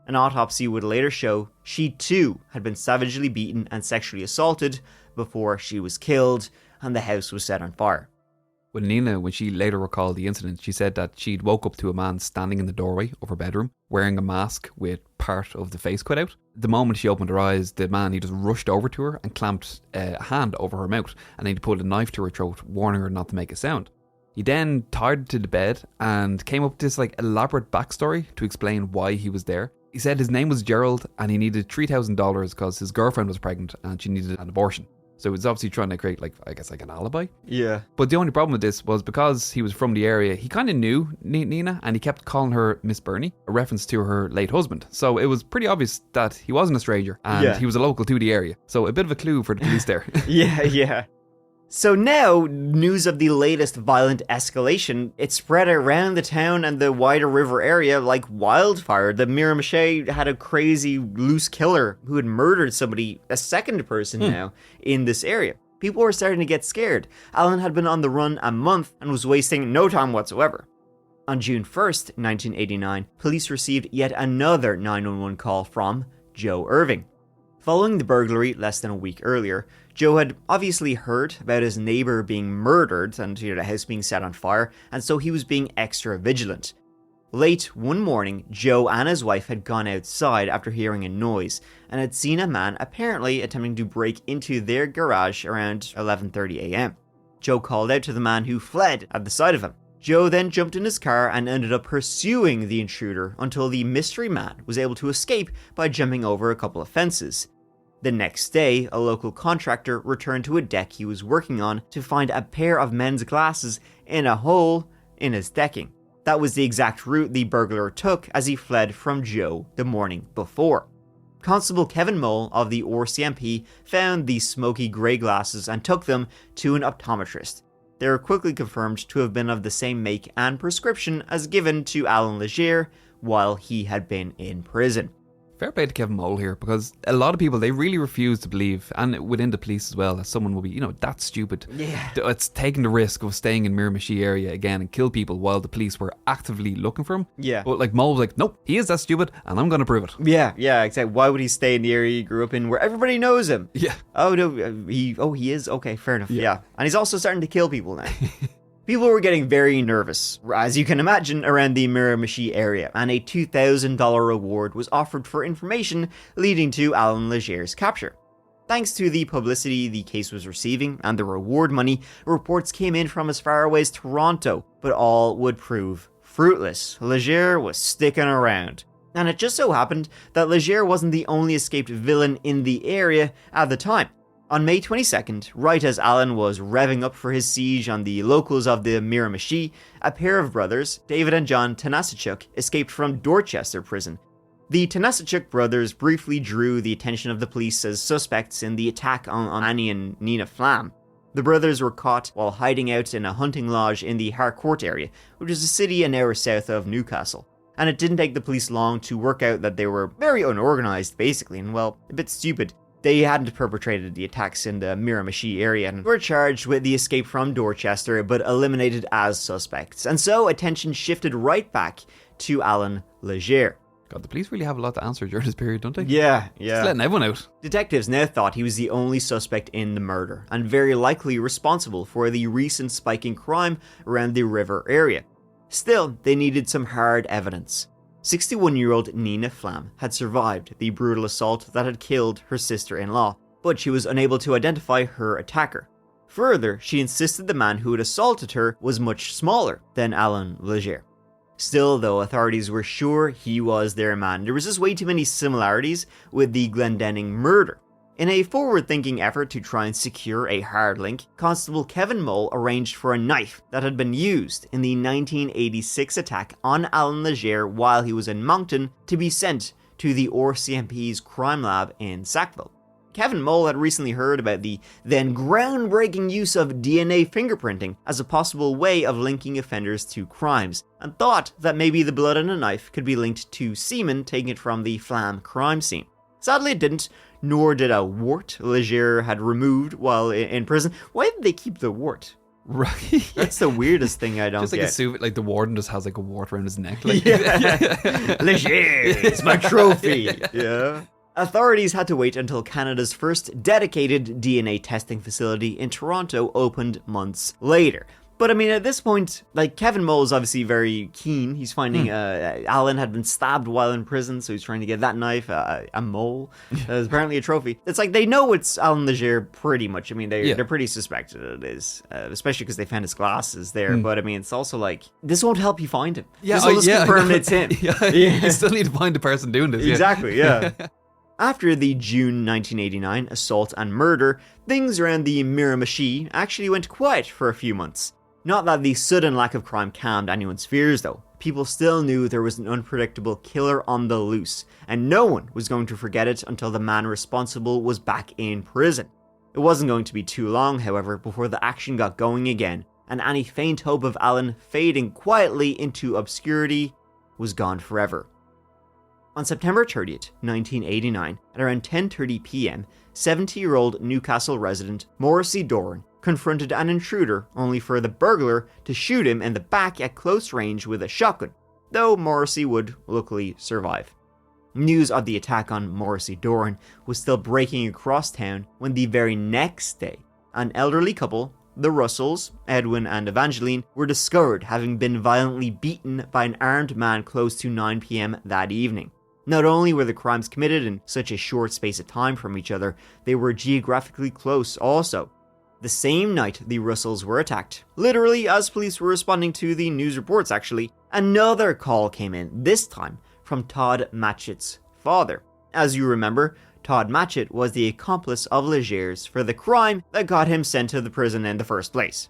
An autopsy would later show she too had been savagely beaten and sexually assaulted before she was killed and the house was set on fire. When Nina, when she later recalled the incident, she said that she'd woke up to a man standing in the doorway of her bedroom, wearing a mask with part of the face cut out. The moment she opened her eyes, the man, he just rushed over to her and clamped a hand over her mouth, and then he put a knife to her throat, warning her not to make a sound. He then tied her to the bed and came up with this elaborate backstory to explain why he was there. He said his name was Gerald and he needed $3,000 because his girlfriend was pregnant and she needed an abortion. So he was obviously trying to create an alibi. Yeah. But the only problem with this was because he was from the area, he kind of knew Nina and he kept calling her Miss Burney, a reference to her late husband. So it was pretty obvious that he wasn't a stranger and he was a local to the area. So a bit of a clue for the police there. Yeah. So now, news of the latest violent escalation, it spread around the town and the wider river area like wildfire. The Miramichi had a crazy loose killer who had murdered somebody, a second person now, in this area. People were starting to get scared. Allan had been on the run a month and was wasting no time whatsoever. On June 1st, 1989, police received yet another 911 call from Joe Irving. Following the burglary less than a week earlier, Joe had obviously heard about his neighbor being murdered and the house being set on fire, and so he was being extra vigilant. Late one morning, Joe and his wife had gone outside after hearing a noise and had seen a man apparently attempting to break into their garage around 11:30 a.m. Joe called out to the man who fled at the sight of him. Joe then jumped in his car and ended up pursuing the intruder until the mystery man was able to escape by jumping over a couple of fences. The next day, a local contractor returned to a deck he was working on to find a pair of men's glasses in a hole in his decking. That was the exact route the burglar took as he fled from Joe the morning before. Constable Kevin Mole of the RCMP found the smoky grey glasses and took them to an optometrist. They were quickly confirmed to have been of the same make and prescription as given to Allan Legere while he had been in prison. Fair play to Kevin Mole here, because a lot of people, they really refuse to believe, and within the police as well, that someone will be, that stupid. Yeah. It's taking the risk of staying in Miramichi area again and kill people while the police were actively looking for him. Yeah. But Mole was like, nope, he is that stupid, and I'm going to prove it. Yeah, exactly. Why would he stay in the area he grew up in where everybody knows him? Yeah. Oh, no, he is? Okay, fair enough. Yeah. And he's also starting to kill people now. People were getting very nervous, as you can imagine, around the Miramichi area, and a $2,000 reward was offered for information leading to Allan Legere's capture. Thanks to the publicity the case was receiving and the reward money, reports came in from as far away as Toronto, but all would prove fruitless. Legere was sticking around. And it just so happened that Legere wasn't the only escaped villain in the area at the time. On May 22nd, right as Allan was revving up for his siege on the locals of the Miramichi, a pair of brothers, David and John Tanasichuk, escaped from Dorchester prison. The Tanasichuk brothers briefly drew the attention of the police as suspects in the attack on Annie and Nina Flam. The brothers were caught while hiding out in a hunting lodge in the Harcourt area, which is a city an hour south of Newcastle. And it didn't take the police long to work out that they were very unorganized, basically, and well, a bit stupid. They hadn't perpetrated the attacks in the Miramichi area and were charged with the escape from Dorchester, but eliminated as suspects. And so attention shifted right back to Allan Legere. God, the police really have a lot to answer during this period, don't they? Yeah. Just letting everyone out. Detectives now thought he was the only suspect in the murder, and very likely responsible for the recent spike in crime around the river area. Still, they needed some hard evidence. 61-year-old Nina Flam had survived the brutal assault that had killed her sister-in-law, but she was unable to identify her attacker. Further, she insisted the man who had assaulted her was much smaller than Allan Legere. Still, though, authorities were sure he was their man. There was just way too many similarities with the Glendenning murder. In a forward-thinking effort to try and secure a hard link, Constable Kevin Mole arranged for a knife that had been used in the 1986 attack on Allan Legere while he was in Moncton to be sent to the RCMP's crime lab in Sackville. Kevin Mole had recently heard about the then groundbreaking use of DNA fingerprinting as a possible way of linking offenders to crimes, and thought that maybe the blood on a knife could be linked to semen taken from the Flam crime scene. Sadly it didn't, nor did a wart Legere had removed while in prison. Why did they keep the wart? Right. That's the weirdest thing I don't just like get. like the warden just has like a wart around his neck. Like. Yeah. Legere, it's my trophy. Yeah. Authorities had to wait until Canada's first dedicated DNA testing facility in Toronto opened months later. But I mean, at this point, like, Kevin Mole is obviously very keen. He's finding Allan had been stabbed while in prison, so he's trying to get that knife, a mole. It's apparently a trophy. It's like they know it's Allan Legere pretty much. I mean, they're pretty suspected it is, especially because they found his glasses there. But I mean, it's also like, this won't help you find him. This will just confirm it's him. You still need to find the person doing this. Exactly, yeah. After the June 1989 assault and murder, things around the Miramichi actually went quiet for a few months. Not that the sudden lack of crime calmed anyone's fears though. People still knew there was an unpredictable killer on the loose, and no one was going to forget it until the man responsible was back in prison. It wasn't going to be too long, however, before the action got going again, and any faint hope of Allan fading quietly into obscurity was gone forever. On September 30th, 1989, at around 10:30 p.m, 70-year-old Newcastle resident Morrissey Doran confronted an intruder only for the burglar to shoot him in the back at close range with a shotgun, though Morrissey would luckily survive. News of the attack on Morrissey Doran was still breaking across town when the very next day, an elderly couple, the Russells, Edwin and Evangeline, were discovered having been violently beaten by an armed man close to 9 p.m. that evening. Not only were the crimes committed in such a short space of time from each other, they were geographically close also. The same night the Russells were attacked, literally as police were responding to the news reports actually, another call came in, this time from Todd Matchett's father. As you remember, Todd Matchett was the accomplice of Legere's for the crime that got him sent to the prison in the first place.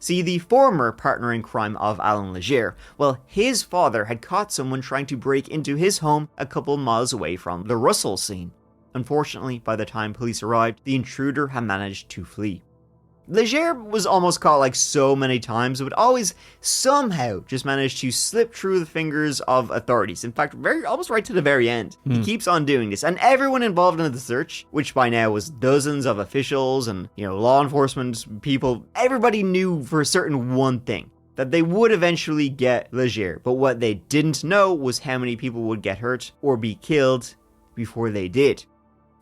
See, the former partner in crime of Allan Legere, well, his father had caught someone trying to break into his home a couple miles away from the Russell scene. Unfortunately, by the time police arrived, the intruder had managed to flee. Legere was almost caught like so many times, but always somehow just managed to slip through the fingers of authorities. In fact, almost right to the very end. He keeps on doing this, and everyone involved in the search, which by now was dozens of officials and, law enforcement people, everybody knew for certain one thing, that they would eventually get Legere, but what they didn't know was how many people would get hurt or be killed before they did.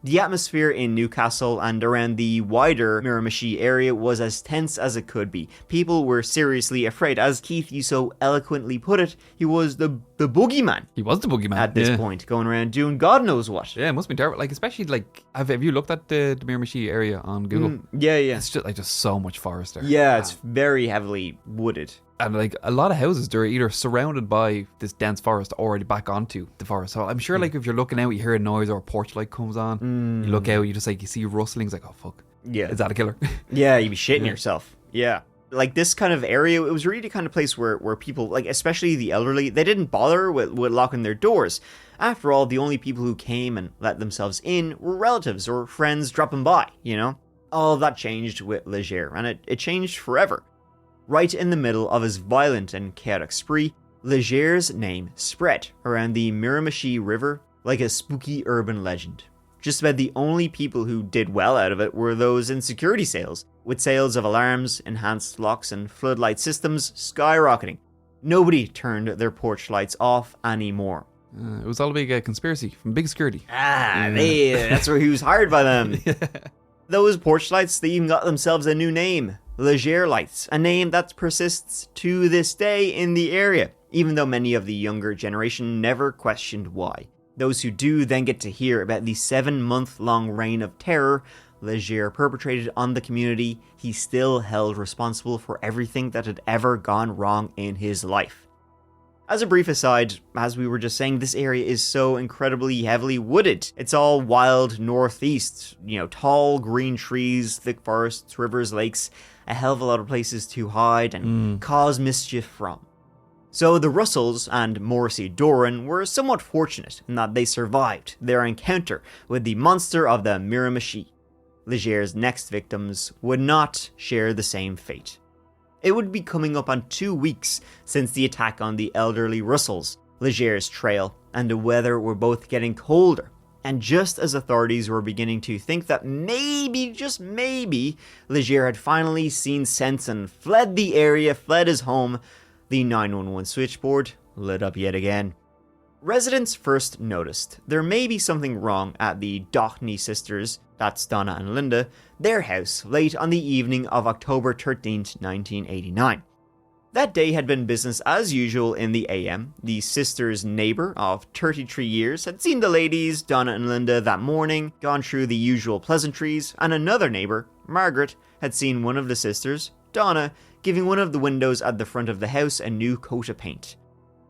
The atmosphere in Newcastle and around the wider Miramichi area was as tense as it could be. People were seriously afraid. As Keith, you so eloquently put it, he was the boogeyman. He was the boogeyman. At this point, going around doing God knows what. Yeah, it must be terrible. Like, especially, like, have you looked at the Miramichi area on Google? Yeah. It's just so much forest there. Yeah, it's very heavily wooded. And like a lot of houses, they're either surrounded by this dense forest or back onto the forest. So I'm sure, like, if you're looking out, you hear a noise or a porch light comes on. You look out, you see rustlings, like, oh fuck, Yeah. is that a killer? Yeah, you'd be shitting yourself. Yeah. Like, this kind of area, it was really the kind of place where people, like, especially the elderly, they didn't bother with locking their doors. After all, the only people who came and let themselves in were relatives or friends dropping by, you know? All of that changed with Legere, and it changed forever. Right in the middle of his violent and chaotic spree, Legere's name spread around the Miramichi River like a spooky urban legend. Just about the only people who did well out of it were those in security sales, with sales of alarms, enhanced locks, and floodlight systems skyrocketing. Nobody turned their porch lights off anymore. It was all a big conspiracy from big security. That's where he was hired by them. Those porch lights, they even got themselves a new name. Legere lights, a name that persists to this day in the area, even though many of the younger generation never questioned why. Those who do then get to hear about the 7-month-long reign of terror Legere perpetrated on the community he still held responsible for everything that had ever gone wrong in his life. As a brief aside, as we were just saying, this area is so incredibly heavily wooded. It's all wild northeast, tall green trees, thick forests, rivers, lakes, a hell of a lot of places to hide and cause mischief from. So the Russells and Morrissey Doran were somewhat fortunate in that they survived their encounter with the monster of the Miramichi. Legere's next victims would not share the same fate. It would be coming up on 2 weeks since the attack on the elderly Russells. Legere's trail and the weather were both getting colder, and just as authorities were beginning to think that maybe, just maybe, Legere had finally seen sense and fled the area, fled his home, the 911 switchboard lit up yet again. Residents first noticed there may be something wrong at the Dohney sisters, that's Donna and Linda, their house late on the evening of October 13th, 1989. That day had been business as usual in the AM. The sisters' neighbor of 33 years had seen the ladies, Donna and Linda, that morning, gone through the usual pleasantries, and another neighbor, Margaret, had seen one of the sisters, Donna, giving one of the windows at the front of the house a new coat of paint.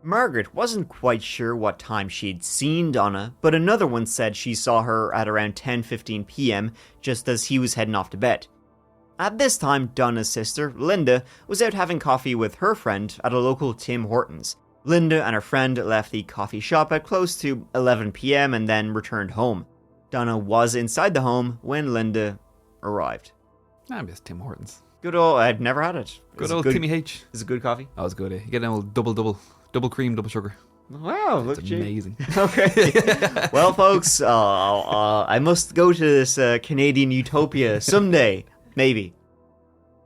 Margaret wasn't quite sure what time she'd seen Donna, but another one said she saw her at around 10:15 p.m. just as he was heading off to bed. At this time, Donna's sister, Linda, was out having coffee with her friend at a local Tim Hortons. Linda and her friend left the coffee shop at close to 11 p.m. and then returned home. Donna was inside the home when Linda arrived. I miss Tim Hortons. Good old, I'd never had it. Good old Timmy H. Is it good coffee? That was good, eh? You get an old double cream, double sugar. Wow, look It's at you. amazing. Okay. Well, folks, I must go to this Canadian utopia someday. Maybe.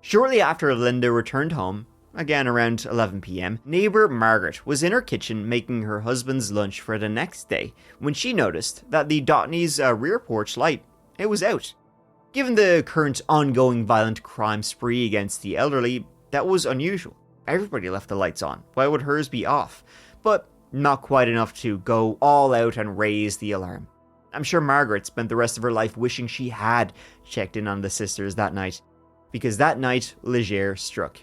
Shortly after Linda returned home, again around 11 p.m., neighbor Margaret was in her kitchen making her husband's lunch for the next day when she noticed that the Dohney's rear porch light, it was out. Given the current ongoing violent crime spree against the elderly, that was unusual. Everybody left the lights on. Why would hers be off? But not quite enough to go all out and raise the alarm. I'm sure Margaret spent the rest of her life wishing she had checked in on the sisters that night, because that night Legere struck.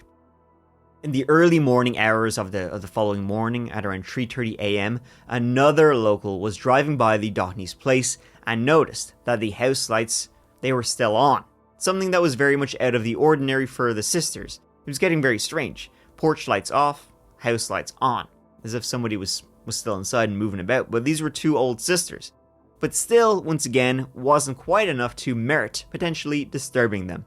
In the early morning hours of the following morning, at around 3:30 a.m., another local was driving by the Dohney's place and noticed that the house lights, they were still on. Something that was very much out of the ordinary for the sisters. It was getting very strange. Porch lights off, house lights on, as if somebody was still inside and moving about, but these were two old sisters. But still, once again, wasn't quite enough to merit potentially disturbing them.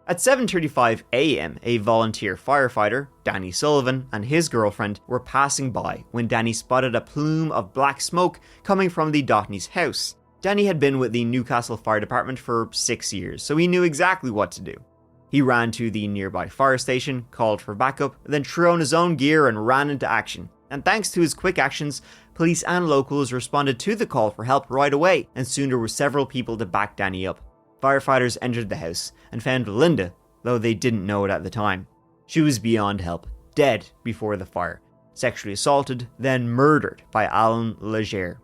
At 7:35 a.m., a volunteer firefighter, Danny Sullivan, and his girlfriend were passing by when Danny spotted a plume of black smoke coming from the Dohney's house. Danny had been with the Newcastle Fire Department for 6 years, so he knew exactly what to do. He ran to the nearby fire station, called for backup, then threw on his own gear and ran into action. And thanks to his quick actions, Police and locals responded to the call for help right away, and soon there were several people to back Danny up. Firefighters entered the house and found Linda, though they didn't know it at the time. She was beyond help, dead before the fire, sexually assaulted, then murdered by Allan Legere.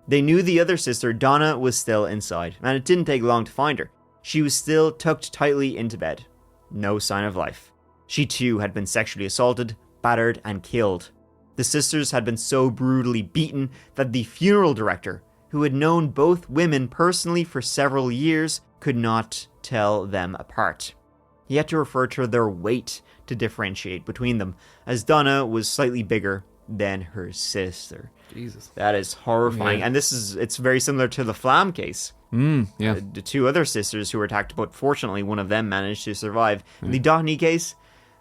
They knew the other sister, Donna, was still inside, and it didn't take long to find her. She was still tucked tightly into bed. No sign of life. She too had been sexually assaulted, battered, and killed. The sisters had been so brutally beaten that the funeral director, who had known both women personally for several years, could not tell them apart. He had to refer to their weight to differentiate between them, as Donna was slightly bigger than her sister. Jesus. That is horrifying. Yeah. And it's very similar to the Flam case. Yeah. The two other sisters who were attacked, but fortunately one of them managed to survive. In the Dohney case,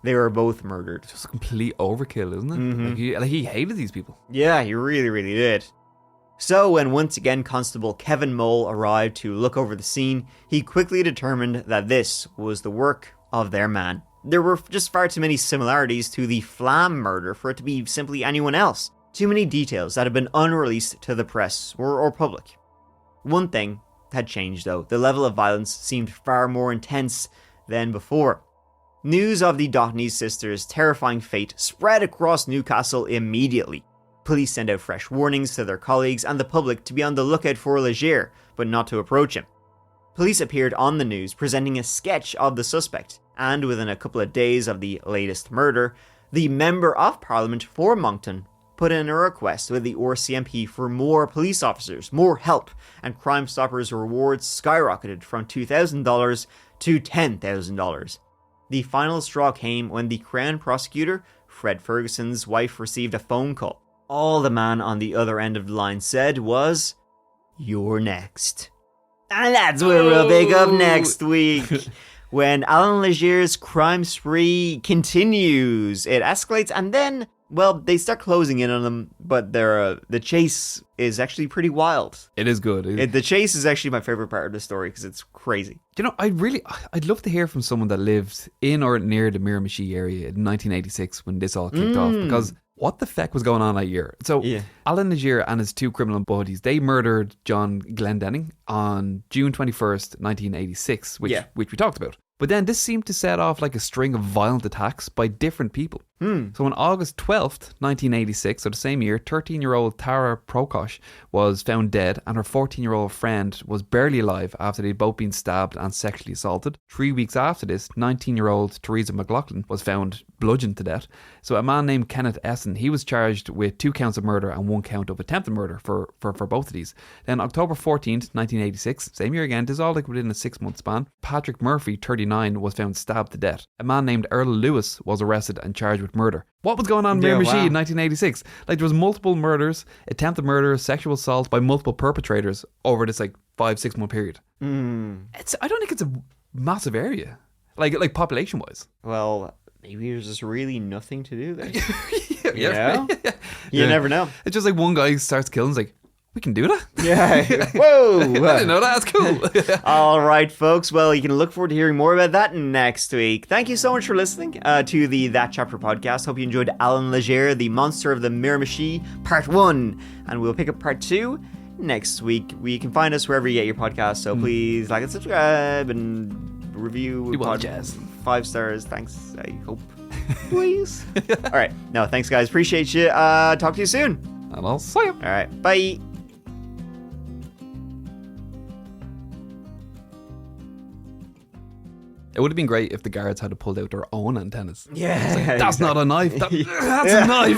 they were both murdered. Just complete overkill, isn't it? Like he hated these people. Yeah, he really, really did. So when once again Constable Kevin Mole arrived to look over the scene, he quickly determined that this was the work of their man. There were just far too many similarities to the Flam murder for it to be simply anyone else. Too many details that had been unreleased to the press or public. One thing had changed though. The level of violence seemed far more intense than before. News of the Dohney sisters' terrifying fate spread across Newcastle immediately. Police sent out fresh warnings to their colleagues and the public to be on the lookout for Legere, but not to approach him. Police appeared on the news presenting a sketch of the suspect, and within a couple of days of the latest murder, the Member of Parliament for Moncton put in a request with the RCMP for more police officers, more help, and Crime Stoppers' rewards skyrocketed from $2,000 to $10,000. The final straw came when the Crown Prosecutor, Fred Ferguson's wife, received a phone call. All the man on the other end of the line said was, "You're next." And that's where we'll pick up next week. When Allan Legere's crime spree continues, it escalates, and then, well, they start closing in on them, but the chase is actually pretty wild. It is good. The chase is actually my favorite part of the story because it's crazy. You know, I'd love to hear from someone that lived in or near the Miramichi area in 1986 when this all kicked off, because what the feck was going on that year? So, Allan Legere and his two criminal buddies, they murdered John Glendenning on June 21st, 1986, which we talked about. But then this seemed to set off like a string of violent attacks by different people. So on August 12th, 1986, so the same year, 13-year-old Tara Prokosh was found dead and her 14-year-old friend was barely alive after they'd both been stabbed and sexually assaulted. 3 weeks after this, 19-year-old Teresa McLaughlin was found bludgeoned to death. So a man named Kenneth Essen, he was charged with 2 counts of murder and 1 count of attempted murder for both of these. Then October 14th, 1986, same year again, this is all like within a 6-month span, Patrick Murphy, 39, was found stabbed to death. A man named Earl Lewis was arrested and charged with murder. What was going on in Miramichi in 1986? Like, there was multiple murders, attempted murder, sexual assault by multiple perpetrators over this like 5-6 month period. I don't think it's a massive area, like population wise. Well, maybe there's just really nothing to do there. Yeah. You never know. It's just like one guy starts killing, it's like, we can do that? Yeah. Whoa. I didn't know that. That's cool. All right, folks. Well, you can look forward to hearing more about that next week. Thank you so much for listening to the That Chapter podcast. Hope you enjoyed Allan Legere, the Monster of the Miramichi, Part 1. And we'll pick up Part 2 next week. You can find us wherever you get your podcasts. So please like and subscribe and review. 5 stars. Thanks, I hope. Please. All right. No, thanks, guys. Appreciate you. Talk to you soon. And I'll see you. All right. Bye. It would have been great if the guards had pulled out their own antennas. Yeah. Like, that's not a knife. That's a knife.